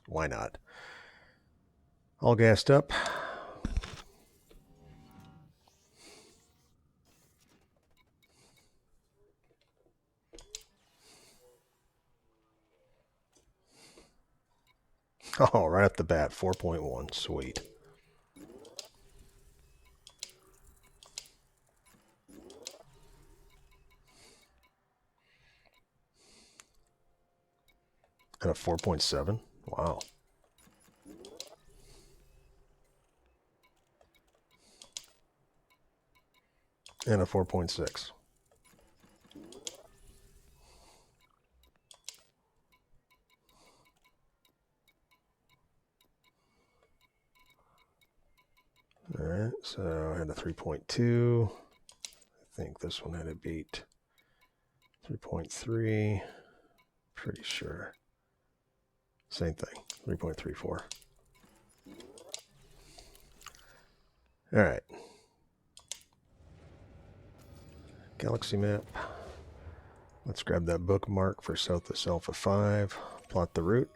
Why not? All gassed up. Oh, right off the bat, 4.1. Sweet. And a 4.7. Wow. And a 4.6. All right, so I had a 3.2. I think this one had a beat 3.3. Pretty sure. Same thing, 3.34. All right. Galaxy map. Let's grab that bookmark for Southwest Alpha 5. Plot the route.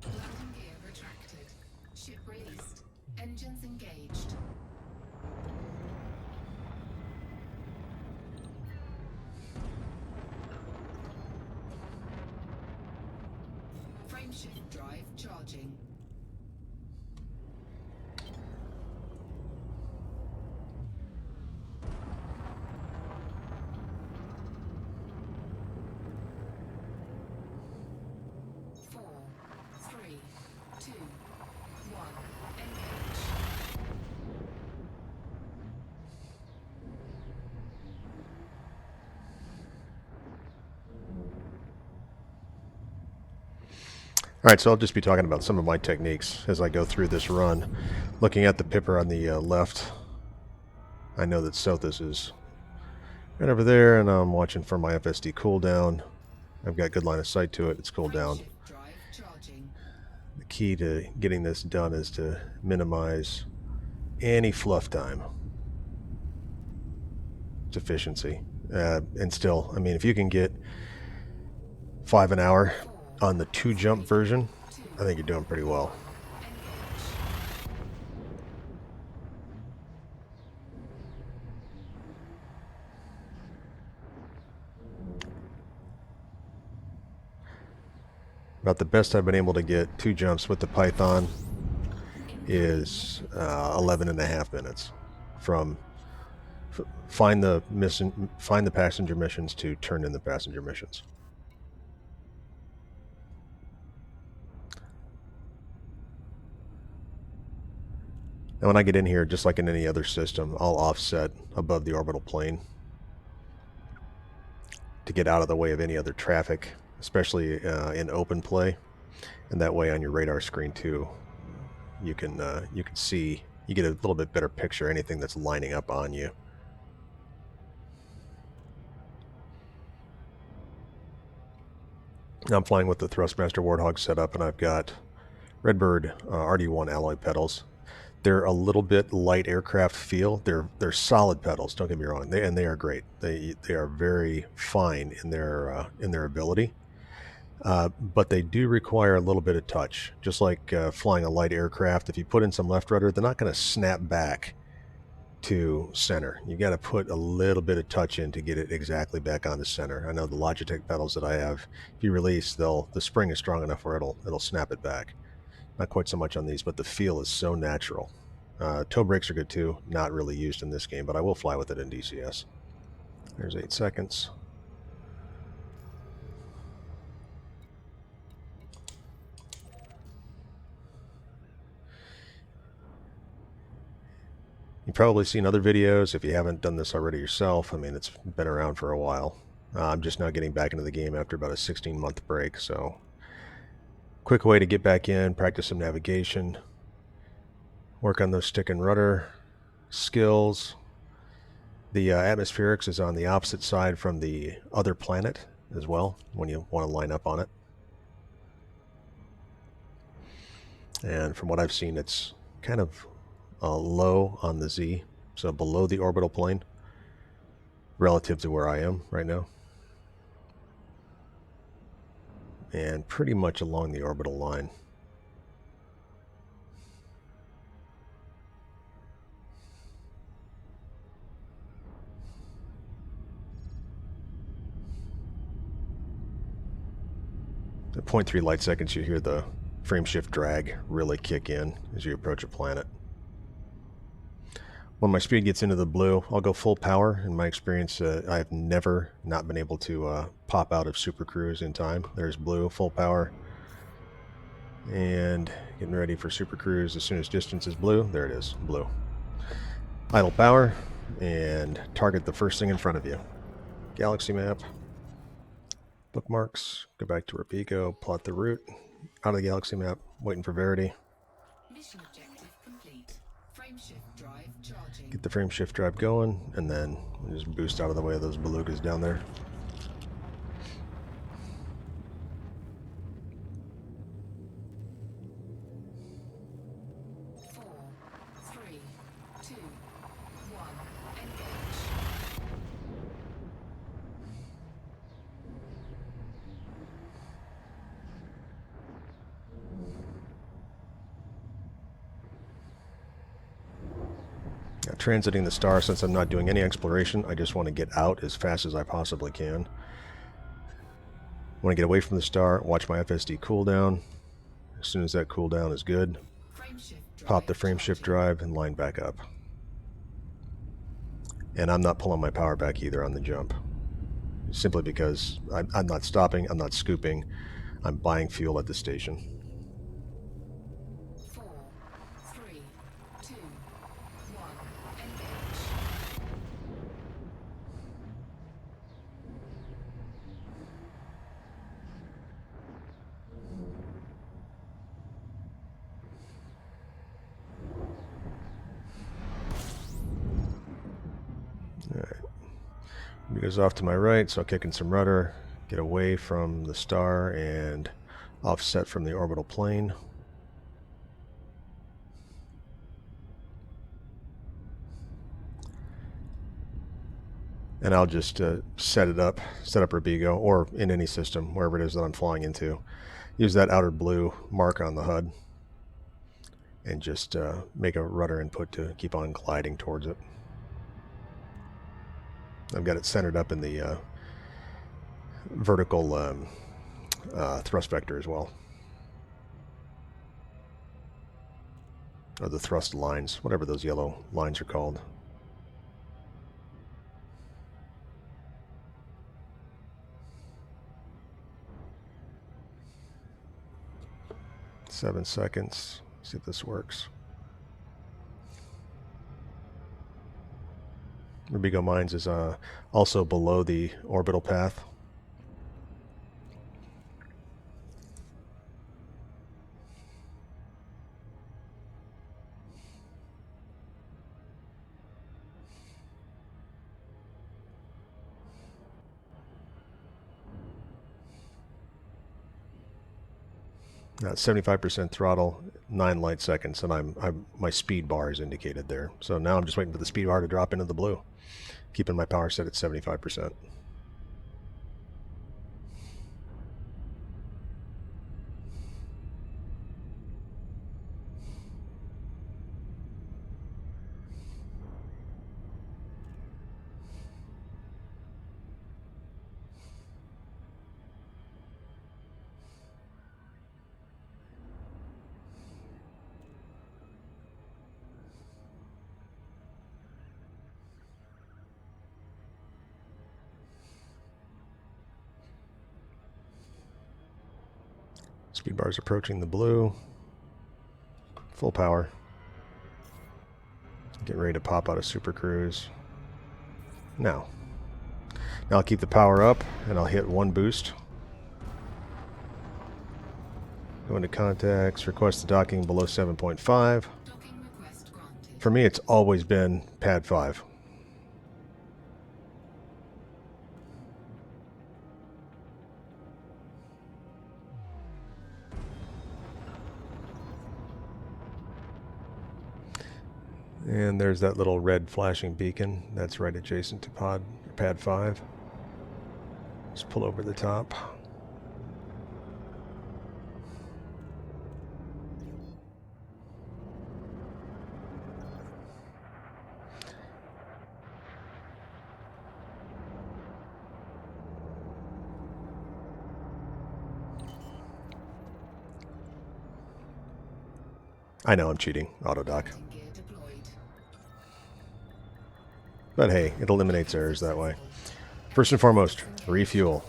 Landing gear retracted. Ship released. Engines engaged. Frameshift drive charging. Four, three, two, one. Engage. All right, so I'll just be talking about some of my techniques as I go through this run. Looking at the pipper on the left, I know that Southwest is right over there, and I'm watching for my FSD cooldown. I've got good line of sight to it. It's cooled down. Frameshift drive charging. The key to getting this done is to minimize any fluff time. It's efficiency. And still, I mean, if you can get 5 an hour on the 2-jump version, I think you're doing pretty well. About the best I've been able to get 2 jumps with the Python is 11 and a half minutes from find the passenger missions to turn in the passenger missions. Now when I get in here, just like in any other system, I'll offset above the orbital plane to get out of the way of any other traffic, especially in open play, and that way on your radar screen too, you can see, you get a little bit better picture of anything that's lining up on you. Now I'm flying with the Thrustmaster Warthog setup, and I've got Redbird RD1 alloy pedals. They're a little bit light aircraft feel. They're solid pedals. Don't get me wrong. They are great. They are very fine in their ability, but they do require a little bit of touch. Just like flying a light aircraft, if you put in some left rudder, they're not going to snap back to center. You got to put a little bit of touch in to get it exactly back onto center. I know the Logitech pedals that I have, if you release, the spring is strong enough where it'll snap it back. Not quite so much on these, but the feel is so natural. Toe brakes are good too. Not really used in this game, but I will fly with it in DCS. There's 8 seconds. You've probably seen other videos if you haven't done this already yourself. I mean, it's been around for a while. I'm just now getting back into the game after about a 16-month break, so quick way to get back in, practice some navigation, work on those stick and rudder skills. The atmospherics is on the opposite side from the other planet as well when you want to line up on it. And from what I've seen, it's kind of low on the Z so below the orbital plane, relative to where I am right now. And pretty much along the orbital line. At 0.3 light seconds, you hear the frame shift drag really kick in as you approach a planet. When my speed gets into the blue, I'll go full power. In my experience, I have never not been able to pop out of Super Cruise in time. There's blue, full power. And getting ready for Super Cruise as soon as distance is blue. There it is, blue. Idle power, and target the first thing in front of you. Galaxy map. Bookmarks, go back to Robigo, plot the route, out of the galaxy map, waiting for Verity. Mission objective complete. Frame shift drive charging. Get the frame shift drive going, and then just boost out of the way of those belugas down there. Four, three, two, one. Engage. Now, transiting the star, since I'm not doing any exploration, I just want to get out as fast as I possibly can. Want to get away from the star, watch my FSD cooldown. As soon as that cooldown is good, pop the frame shift drive and line back up. And I'm not pulling my power back either on the jump. Simply because I'm not stopping, I'm not scooping, I'm buying fuel at the station. 4, 3, 2, 1. Engage. Alright. It goes off to my right, so I'll kick in some rudder, get away from the star and offset from the orbital plane. And I'll just set up Robigo, or in any system, wherever it is that I'm flying into. Use that outer blue mark on the HUD, and just make a rudder input to keep on gliding towards it. I've got it centered up in the vertical thrust vector as well. Or the thrust lines, whatever those yellow lines are called. Seven seconds. See if this works. Robigo Mines is also below the orbital path. Now 75% throttle, 9 light seconds, and my speed bar is indicated there. So now I'm just waiting for the speed bar to drop into the blue, keeping my power set at 75%. Speed bar is approaching the blue. Full power. Get ready to pop out of Super Cruise. Now I'll keep the power up, and I'll hit one boost. Go into contacts, request the docking below 7.5. Docking request granted. For me, it's always been pad 5. And there's that little red flashing beacon that's right adjacent to pad 5. Just pull over the top. I know I'm cheating, autodock. Landing gear deployed. But hey, it eliminates errors that way. First and foremost, refuel.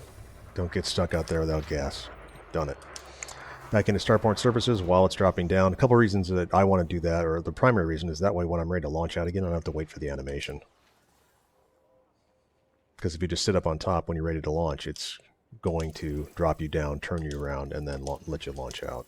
Don't get stuck out there without gas. Done it. Back into starport surfaces while it's dropping down. A couple reasons that I want to do that, or the primary reason is that way when I'm ready to launch out again, I don't have to wait for the animation. Because if you just sit up on top when you're ready to launch, it's going to drop you down, turn you around, and then let you launch out.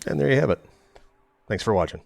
And there you have it. Thanks for watching.